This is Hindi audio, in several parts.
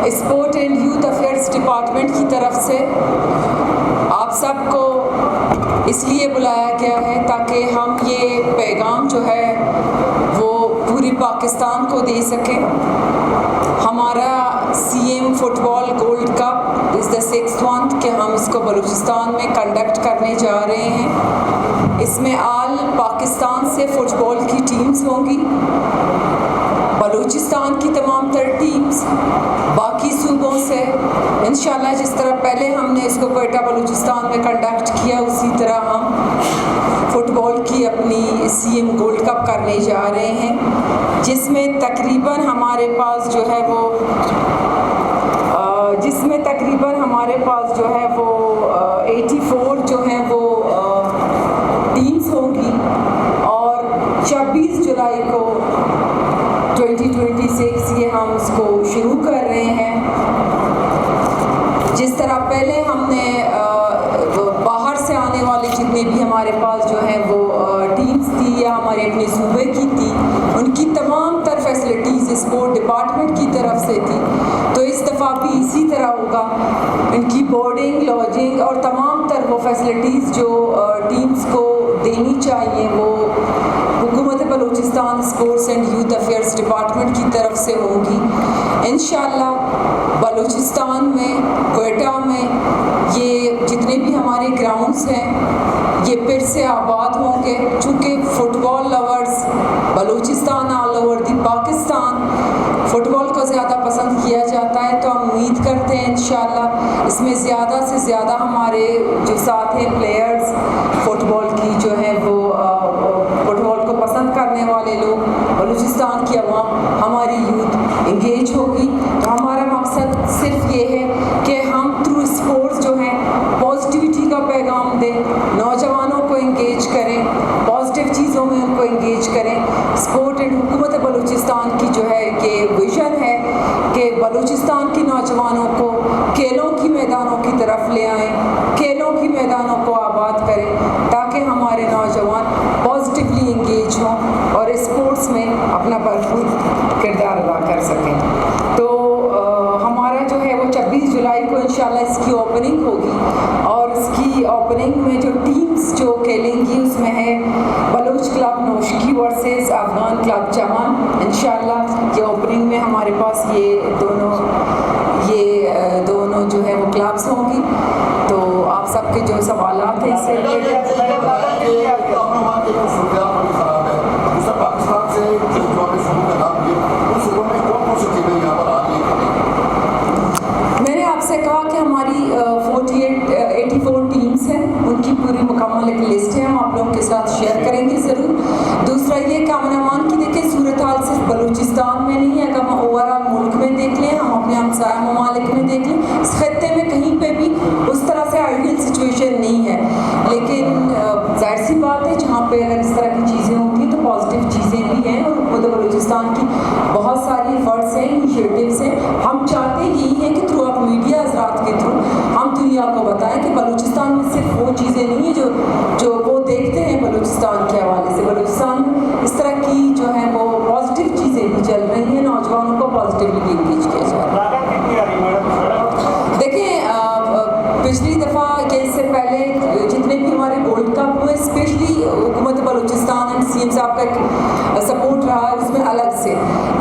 Sport and youth affairs department की तरफ से आप सबको इसलिए बुलाया गया है ताकि हम ये पैगाम जो है वो पूरी पाकिस्तान को दे सकें। हमारा CM football gold cup is the 6th one कि हम इसको बलूचिस्तान में कंडक्ट करने जा रहे हैं। इसमें आल पाकिस्तान से फ़ुटबॉल की टीम्स होंगी, बलूचिस्तान की तमाम तर टीम्स, बाकी सूबों से इंशाल्लाह जिस तरह पहले हमने इसको क्वेटा बलूचिस्तान में कंडक्ट किया उसी तरह हम फ़ुटबॉल की अपनी CM गोल्ड कप करने जा रहे हैं, जिसमें तकरीबन हमारे पास जो है वो 84 जो है वो टीम्स होंगी और 26 जुलाई को 2026 ये हम इसको शुरू कर रहे हैं। जिस तरह पहले हमने बाहर से आने वाले जितने भी हमारे पास जो है वो टीम्स थी या हमारे अपने सूबे की थी, उनकी तमाम तर फैसिलिटीज़ स्पोर्ट डिपार्टमेंट की तरफ से थी, तो इस दफ़ा भी इसी तरह होगा। इनकी बोर्डिंग, लॉजिंग और तमाम तर वो फैसिलिटीज़ जो टीम्स को देनी चाहिए वो हुकूमत Balochistan sports and youth affairs department की तरफ से होगी। इंशाल्लाह बलूचिस्तान में, क्वेटा में ये जितने भी हमारे ग्राउंड्स हैं ये फिर से आबाद होंगे, चूँकि football lovers Balochistan all over the Pakistan football को ज़्यादा पसंद किया जाता है, तो हम उम्मीद करते हैं इंशाल्लाह इसमें ज़्यादा से ज़्यादा हमारे जो साथ हैं प्लेयर्स फ़ुटबॉल की जो है वो फ़ुटबॉल को पसंद करने वाले लोग, बलूचिस्तान की अवाम, हमारी यूथ इंगेज होगी। तो हमारा मकसद सिर्फ ये है कि हम थ्रू स्पोर्ट्स जो है पॉजिटिविटी का पैगाम दें, नौजवानों को इंगेज करें, पॉजिटिव चीज़ों में उनको इंगेज करें। स्पोर्ट एंड हुकूमत बलूचिस्तान की जो है ये विज़न है कि बलूचिस्तान के नौजवानों को खेलों की मैदानों की तरफ ले आएँ, खेलों की मैदानों को आबाद करें ताकि हमारे नौजवान पॉजिटिवली इंगेज हों और स्पोर्ट्स में अपना भरपूर किरदार अदा कर सकें। तो हमारा जो है वो 26 जुलाई को इंशाल्लाह इसकी ओपनिंग होगी और इसकी ओपनिंग में जो टीम्स जो खेलेंगी उसमें है Baloch club Noshki versus Afghan club Chaman. इंशाल्लाह ये ओपनिंग में हमारे पास ये दोनों जो है वो क्लब्स होंगी। तो आप सबके जो सवालात हैं इससे मैंने आपसे कहा कि हमारी 84 टीम्स हैं, उनकी पूरी मुकम्मल एक लिस्ट है, हम आप लोगों के साथ शेयर करेंगे ज़रूर। दूसरा ये कि अमन की देखें सूरत हाल सिर्फ बलूचिस्तान में नहीं है, अगर हम ओवरऑल मुल्क में देख लें, हम अपने हमसाया ममालिक में देख लें, इस खत्ते में कहीं पे भी उस तरह से आइडियल सिचुएशन नहीं है। लेकिन जाहिर सी बात है जहाँ पे अगर इस तरह की चीज़ें होती हैं तो पॉजिटिव चीज़ें भी हैं और हुकूमत बलूचिस्तान की बहुत सारी एफर्ट्स हैं, इनिशिएटिव्स हैं। हम चाहते यही हैं कि थ्रू आप मीडिया हज़रात के थ्रू हम दुनिया को बताएं कि बलूचिस्तान में सिर्फ वो चीज़ें नहीं हैं जो वो देखते हैं बलूचिस्तान के हवाले से। बलूचिस्तान में इस तरह की जो है वो पॉजिटिव चीज़ें भी चल रही हैं, नौजवानों को पॉजिटिवली इंगेज किया जा रहा है। देखिए पिछली दफ़ा के इससे पहले जितने भी हमारे गोल्ड कप हुए, स्पेशली हुकूमत बलूचिस्तान एंड CM साहब का एक सपोर्ट रहा है उसमें अलग से।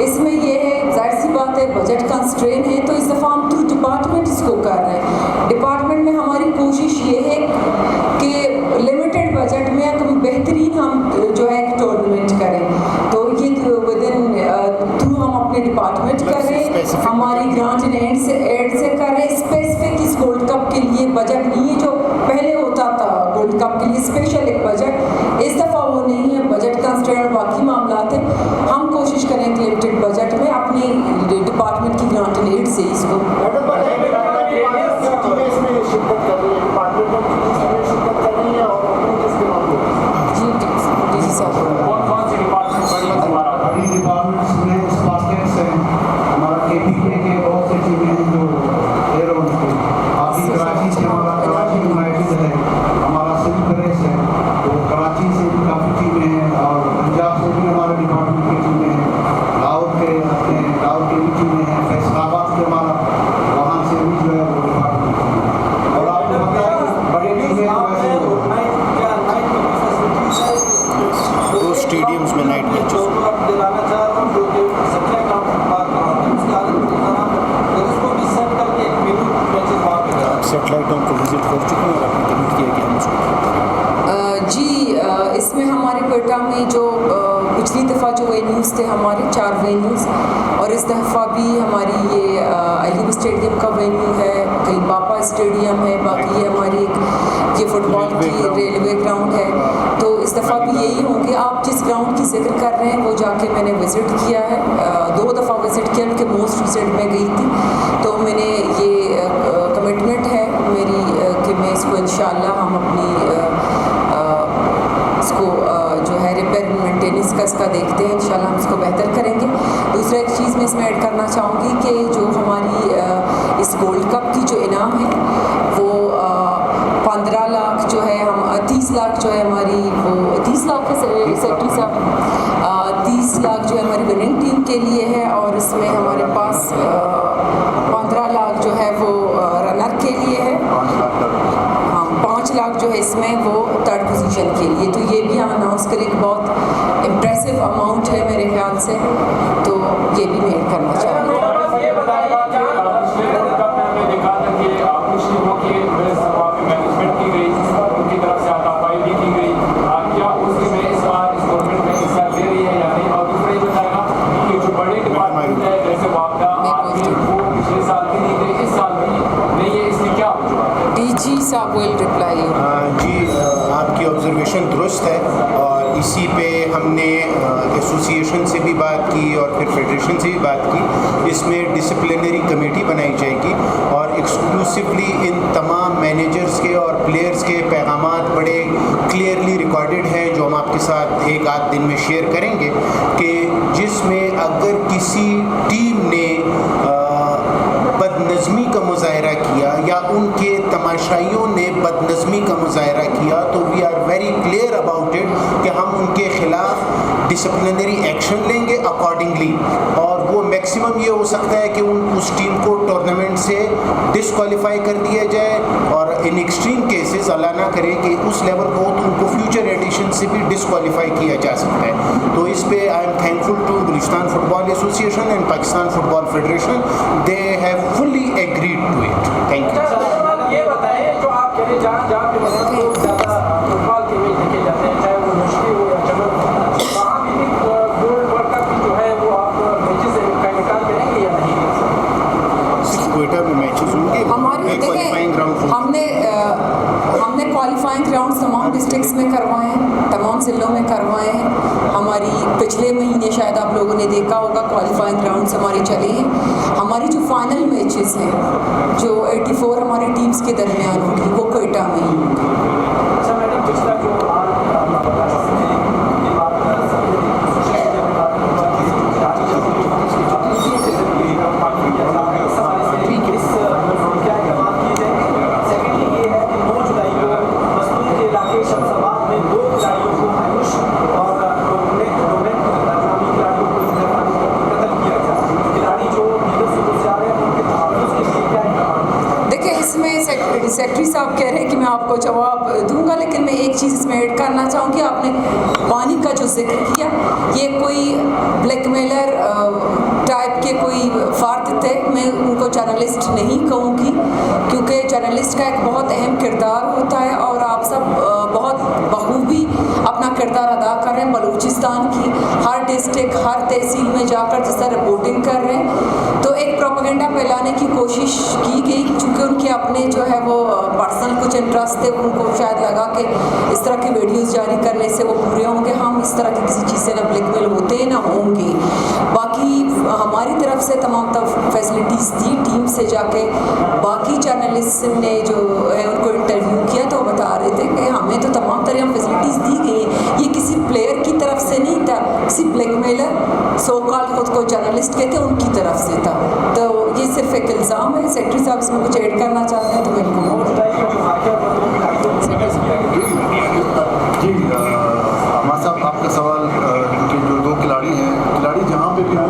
इसमें ये है जाहिर सी बात है बजट कंस्ट्रेन है, तो इस दफ़ा हम थ्रू डिपार्टमेंट इसको कर रहे हैं। डिपार्टमेंट में हमारी कोशिश ये है कि लिमिटेड बजट में हम बेहतरीन हम जो है टूर्नामेंट करें। तो ये थ्रू हम अपने डिपार्टमेंट करें, हमारी ग्रांट एड से करें। स्पेसिफिक इस गोल्ड कप के लिए बजट नहीं है जो पहले होता था, गोल्ड कप के लिए स्पेशल एक बजट, इस दफ़ा वो नहीं है, बजट कंस्ट्रेंट और बाकी मामला थे। हम कोशिश करें कि लिमिटेड बजट में अपनी डिपार्टमेंट की ग्रांट एड से इसको लाहौर के भी टीमें हैं, फैसलाबाद के हमारा हमारे 4 वेन्यूज़, और इस दफ़ा भी हमारी ये अलीम स्टेडियम का वेन्यू है, कहीं बापा स्टेडियम है, बाकी ये हमारी ये फुटबॉल की रेलवे ग्राउंड है। तो इस दफ़ा भी यही होंगे। आप जिस ग्राउंड की जिक्र कर रहे हैं वो जाके मैंने विज़िट किया है, 2 दफ़ा विज़िट किया, उनके मोस्ट रिसेंट में गई थी। तो मैंने ये कमिटमेंट है मेरी कि मैं इसको इंशाअल्लाह हम अपनी इसको जो है रिपेयर एंड मेंटेनेंस का इसका देखते हैं, इंशाल्लाह हम इसको बेहतर करेंगे। दूसरा एक चीज़ मैं इसमें ऐड करना चाहूँगी कि जो हमारी इस गोल्ड कप की जो इनाम है वो 15 लाख जो है, हम 30 लाख जो है हमारी, वो 30 लाख है सेक्रेटरी साहब, 30 लाख जो है हमारी विनिंग टीम के लिए है, और इसमें हमारे पास 15 लाख जो है वो रनर के लिए है। हाँ, 5 लाख जो है इसमें वो 3rd पोजीशन के लिए। तो ये भी हम अनाउंस करें, बहुत इम्प्रेसिव अमाउंट है मेरे ख्याल से, तो ये भी मैं ऐड करना चाहूँगी। जी साहब विल रिप्लाई। जी, आपकी ऑब्जर्वेशन दुरुस्त है, और इसी पे हमने एसोसिएशन से भी बात की और फिर फेडरेशन से भी बात की। इसमें डिसिप्लिनरी कमेटी बनाई जाएगी, और एक्सक्लूसिवली इन तमाम मैनेजर्स के और प्लेयर्स के पैगामात बड़े क्लियरली रिकॉर्डेड हैं, जो हम आपके साथ एक आध दिन में शेयर करेंगे, कि जिसमें अगर किसी टीम ने बदनज़मी का मुज़ाहरा किया या उनके तमाशाइयों ने बदनज़मी का मुज़ाहरा किया, तो we are very clear about it कि हम उनके ख़िलाफ़ डिसिप्लिनरी एक्शन लेंगे अकॉर्डिंगली। और वो मैक्सिमम ये हो सकता है कि उस टीम को टूर्नामेंट से डिसक्वालीफाई कर दिया जाए, और इन एक्सट्रीम केसेस अल्लाह ना करे कि उस लेवल को, तो उनको फ्यूचर एडिशन से भी डिसक्वालीफाई किया जा सकता है। तो इस पे I am thankful to Balochistan football association and Pakistan football federation, they have fully agreed to it. Thank you. ये बताएं, जो आप कह रहे हैं जहाँ पे मतलब लोग ज़्यादा फुटबॉल के मैच देखे जाते हैं, चाहे वो मुश्किल हो या चलो, वहाँ भी गोल्ड वर्ल्ड कप जो है वो आप मैचेस निकाल करेंगे या नहीं? क्वेटा में मैचेस होंगे, हमारे क्वालिफाइंग ग्राउंड हमने क्वालिफाइंग ग्राउंड तमाम डिस्ट्रिक्ट्स में करवाए हैं, तमाम ज़िलों में करवाए हैं। हमारी पिछले महीने शायद आप लोगों ने देखा होगा क्वालिफाइंग ग्राउंड्स हमारे चले हैं। हमारी जो फाइनल मैचेस हैं, जो 84 हमारी टीम्स के दरमियान होगी, वो क्वेटा में ही होंगी। अच्छा मैडम, पिछला जो सेक्रेटरी साहब कह रहे हैं कि मैं आपको जवाब दूंगा, लेकिन मैं एक चीज़ इसमें ऐड करना चाहूँगी। आपने पानी का जो जिक्र किया, ये कोई ब्लैकमेलर टाइप के कोई फ़र्द थे, मैं उनको जर्नलिस्ट नहीं कहूँगी, क्योंकि जर्नलिस्ट का एक बहुत अहम किरदार होता है, और आप सब बहुत बखूबी अपना किरदार अदा कर रहे हैं। बलूचिस्तान की हर डिस्ट्रिक्ट, हर तहसील में जाकर जिस तरह रिपोर्टिंग कर रहे हैं, तो एक प्रोपेगेंडा फैलाने की कोशिश की गई, चूँकि उनके अपने जो है वो पर्सनल कुछ इंटरेस्ट थे, उनको शायद लगा कि इस तरह की वीडियोस जारी करने से वो पूरे होंगे। हम इस तरह की किसी चीज़ से ना ब्लैकमेल होते ना होंगे। बाकी हमारी तरफ से तमाम फैसिलिटीज़ थी, टीम से जाके बाकी जर्नलिस्ट ने जो है उनको इंटरव्यू किया, तो वो बता रहे थे कि हमें तो तमाम तरह फैसिलिटीज़ दी गई। ये किसी प्लेयर की तरफ से नहीं था, किसी ब्लैकमेलर सो कॉल्ड खुद को जर्नलिस्ट कहते हैं उनकी तरफ से था। तो ये सिर्फ एक इल्ज़ाम है। सेक्रेटरी साहब इसमें कुछ ऐड करना चाहते हैं तो बिल्कुल। जी हमारा साहब, आपका सवाल कि जो 2 खिलाड़ी हैं, खिलाड़ी जहाँ पे भी हो,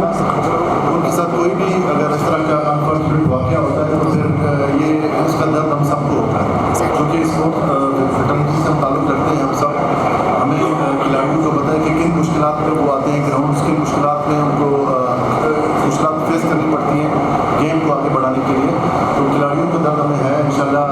उनके साथ कोई भी अगर इस तरह का अनफॉर्चुनेट वाक़या होता है, तो फिर ये इसका दर्द हम सबको होता है, क्योंकि स्पोर्ट्स फ्रेटर्निटी से हम ताल्लुक़ रखते हैं। हम सब, हमें खिलाड़ियों को पता है कि किन मुश्किलात पे वो आते हैं, ग्राउंड्स की मुश्किलात में उनको मुश्किलात फेस करनी पड़ती हैं गेम को आगे बढ़ाने के लिए। तो खिलाड़ियों का दर्द हमें है, इंशाल्लाह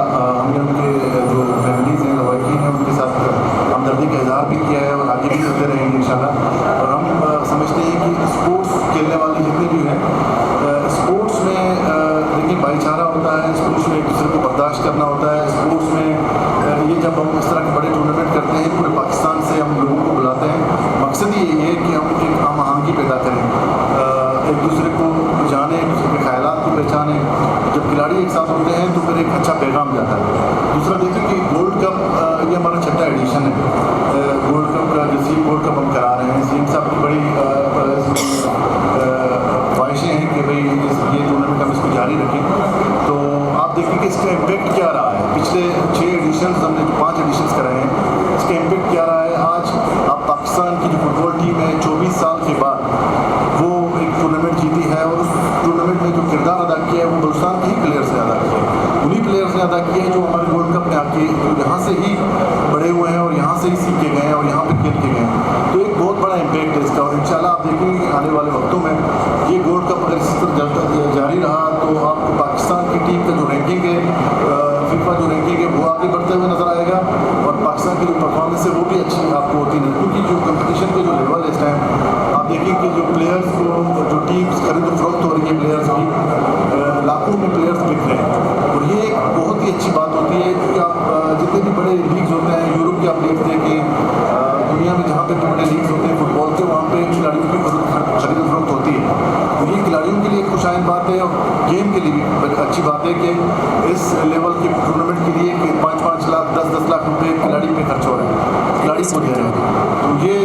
देखिए भाईचारा होता है, स्पोर्ट्स में एक दूसरे को बर्दाश्त करना होता है। स्पोर्ट्स में ये जब हम इस तरह के बड़े टूर्नामेंट करते हैं पूरे पाकिस्तान से हम लोगों को बुलाते हैं, मकसद ही यही है कि हम एक हम आहंगी पैदा करें, एक दूसरे को जाने, एक दूसरे के ख़यालात को पहचाने। जब खिलाड़ी एक साथ होते हैं तो फिर एक अच्छा पैगाम जाता है। दूसरा देखिए कि गोल्ड कप ये हमारा 6वां एडिशन है। गोल्ड कप का जो सीएम गोल्ड कप हम करा रहे हैं, सीएम साहब की बड़ी ख्वाहिशें हैं कि भाई ये टूर्नामेंट हम इसको जारी रखें। तो आप देखिए कि इसका इम्पेक्ट क्या रहा है। पिछले 6 एडिशन्स हमने 5 एडिशन्स कराए हैं, इसका इम्पेक्ट क्या रहा है। आज आप पाकिस्तान की जो फुटबॉल टीम है 24 साल के बाद वो एक टूर्नामेंट जीती है, और उस टूर्नामेंट में जो किरदार अदा किया है वो बलूचिस्तान के ही प्लेयर्स ने अदा किया है। उन्हीं प्लेयर्स ने अदा किया है जो हमारे गोल्ड कप में आके यहाँ से ही बड़े हुए हैं और यहाँ से ही सीख के गए हैं और यहाँ पे खेल के गए हैं। तो एक बहुत बड़ा इम्पैक्ट है इसका, और इंशाल्लाह आप देखेंगे आने वाले वक्तों में ये गोल्ड कप अगर इसी तरह जारी रहा तो आपको पाकिस्तान की टीम का जो रैंकिंग है, फीफा जो रैंकिंग है वो आगे बढ़ते हुए नज़र आएगा, और पाकिस्तान की जो परफॉर्मेंस है वो भी अच्छी आपको होती है। क्योंकि जो कंपटीशन का जो लेवल है इस टाइम आप देखिए कि जो प्लेयर्स को जो टीम्स खरीद फरोख्त हो रही है, प्लेयर्स की लाखों में प्लेयर्स बिक रहे हैं, और ये एक बहुत ही अच्छी बात होती है। क्योंकि आप जितने भी बड़े लीग्स होते हैं, यूरोप के आप लीग देखें, दुनिया में जहाँ पे बड़े लीग्स होते हैं फुटबॉल के, वहाँ पे खिलाड़ियों की खरीद फरोख्त होती है। तो ये खिलाड़ियों के लिए एक खुशाइन बात है, और गेम के लिए भी अच्छी बात है कि इस लेवल के टूर्नामेंट के लिए कि 5-5 लाख 10-10 लाख रुपये खिलाड़ी पे खर्च हो रहे हैं, खिलाड़ी को दे रहे हैं। तो ये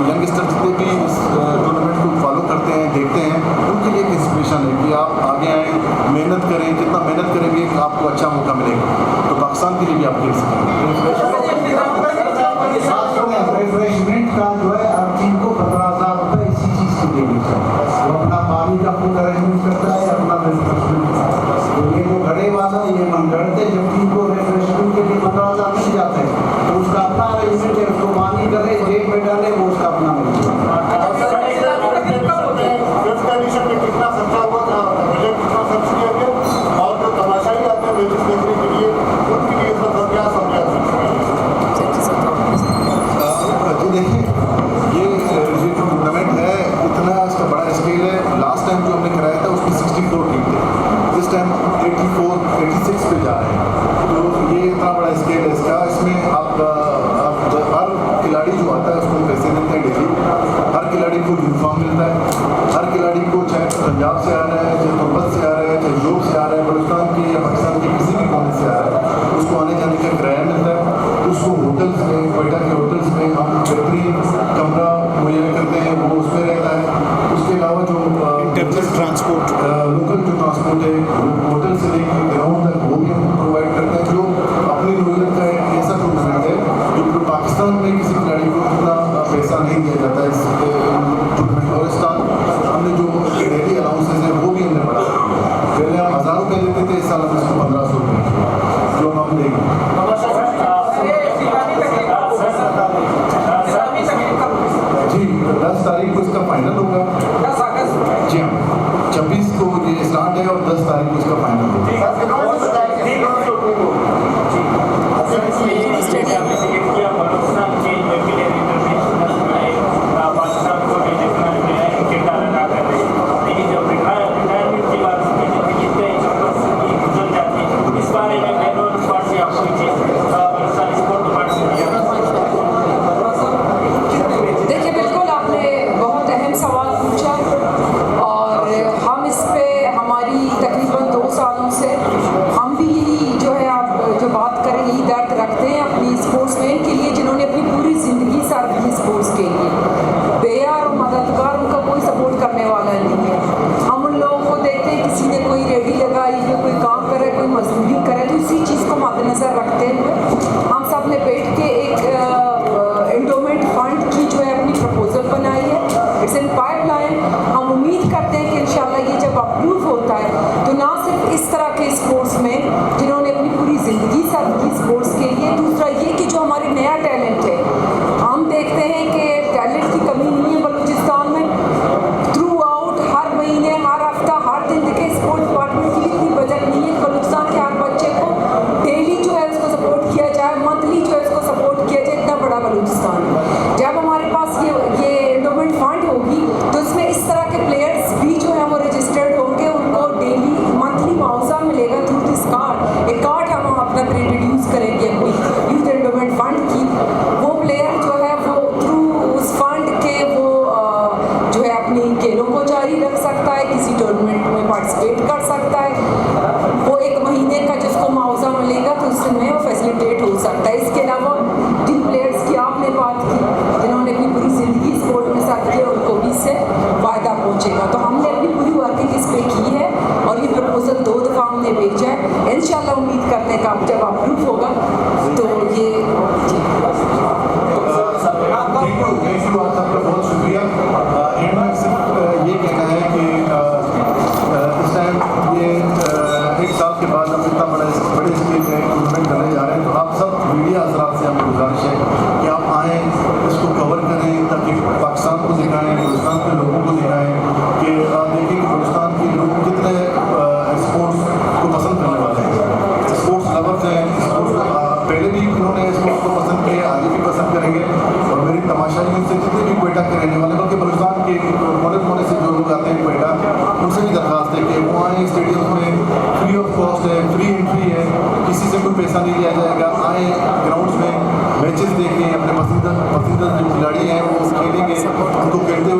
यंगस्टर जितने भी इस टूर्नामेंट को फॉलो करते हैं, देखते हैं, उनके लिए एक इंस्पिरेशन है कि आप आगे आएँ, मेहनत करें, जितना मेहनत करेंगे आपको अच्छा मौका मिलेगा। तो पाकिस्तान के लिए भी आप खेल सकेंगे। रिफ्रेशमेंट का जो है हर टीम को 15,000 रुपये इसी चीज़ की देनी चाहिए। वो अपना पानी का फूड अरेंजमेंट करता है, अपना रिफ्रेशमेंट करता है। तो ये जो घड़े वाला ये मनगढ़ते जब टीम को रिफ्रेशमेंट के लिए 15,000 मिल जाते हैं तो उसका अपना अरेंजमेंट है, उसको पानी करे, जेब में डाले, वो उसका अपना मिल जाता है। कितना खर्चा हुआ था, बजट कितना खर्च किया गया, और जो तमाशाई आते हैं मैचेस देखने के लिए उनके लिए सब क्या समझा जी देखिए ये जो टूर्नामेंट है इतना इसका बड़ा स्केल है। लास्ट टाइम जो हमने कराया था उसमें 64 टीम थे, इस टाइम 86 पे जा रहे हैं। तो ये इतना बड़ा स्केल है इसका। इसमें आप हर खिलाड़ी जो आता है उसको पैसे मिलते हैं डेली, हर खिलाड़ी को यूनिफॉर्म मिलता है, हर खिलाड़ी को चाहे पंजाब से आ रहा है, चाहे तुर्बत से आ रहा है, चाहे योग से आ रहा है, बलूचिस्तान के या पाकिस्तान के किसी भी कोने से आ रहा है, उसको आने जाने का किराया मिलता है। उसको होटल्स में, क्वेटा के होटल्स में हम बेहतरीन कमरा मुहैया करते हैं, वो उसमें रहता है। उसके अलावा जो इंटरनेशनल ट्रांसपोर्ट, लोकल जो ट्रांसपोर्ट है होटल से लेकर ग्राउंड तक वो भी हम प्रोवाइड करते हैं। जो अपनी ज़रूरत का एक ऐसा टूर्नामेंट है जो पूरे पाकिस्तान में किसी खिलाड़ी को इतना पैसा नहीं दिया जाता है इस टूर्नामेंट। और इस साल हमने जो डेली अलाउंसेज है वो भी हमने बढ़ा दिया। पहले हम 1000 रुपये देते थे, इस साल हम इसको 1500 रुपये जो हम देंगे। जी 10 तारीख को इसका फाइनल होगा। 10 अगस्त जी हाँ, 26 को ये स्टार्ट है और 10 तारीख को इसका फाइनल होगा। देखिए बिल्कुल आपने बहुत अहम सवाल पूछा, और हम इस पे हमारी तकरीबन 2 सालों से हम भी यही जो है आप जो बात करें यही दर्द रखते हैं अपनी स्पोर्ट्समैन के लिए जिन्होंने अपनी पूरी ज़िंदगी सर्व की स्पोर्ट्स के लिए। बेयार और मददगार उनका कोई सपोर्ट करने वाला नहीं है। हम उन लोगों को देखते हैं किसी ने कोई रेडी लगाई या कोई काम करे, कोई मजदूरी करे, तो इसी चीज़ को मद्देनज़र रखते हुए हम सब ने बैठ के एक एंडोमेंट फंड की जो है अपनी प्रपोजल बनाई है। It's in pipeline. हम उम्मीद करते हैं कि इंशाल्लाह ये जब अप्रूव होता है तो ना सिर्फ इस तरह के स्पोर्ट्स भेज जाए। इंशाल्लाह उम्मीद करते हैं कि आप जब अप्रूव होगा तो ये थैंक यू आप सबका बहुत शुक्रिया। एंड में सिर्फ ये कहना है कि इस टाइम ये 1 साल के बाद हम इतना बड़े स्केल पे टूर्नामेंट करने जा रहे हैं, तो आप सब मीडिया हजरात से हमें गुजारिश है कि आप आएँ, इसको कवर करें, ताकि पाकिस्तान को दिखाएँ, बलूचिस्तान के लोगों को दिखाएँ कि आप देखें कि बलूचिस्तान के लोग कितने स्पोर्ट्स को पसंद करने वाले हैं, स्पोर्ट्स लवर्स हैं। स्पोर्ट्स पहले भी इन्होंने स्पोर्ट्स को पसंद किया, आगे भी पसंद करेंगे। और मेरी तमाशाई से जितने भी क्वेटा के रहने वाले, बल्कि बलूचिस्तान के मोने से जो लोग आते हैं क्वेटा, उनसे भी दरख्वास्त है कि वो आएँ, स्टेडियम में फ्री ऑफ कॉस्ट है, फ्री एंट्री है, किसी से कोई पैसा नहीं लिया जाएगा। आएँ, ग्राउंड्स में मैचेस देखें, अपने पसंदीदा जो खिलाड़ी हैं वो खेलेंगे, उनको खेलते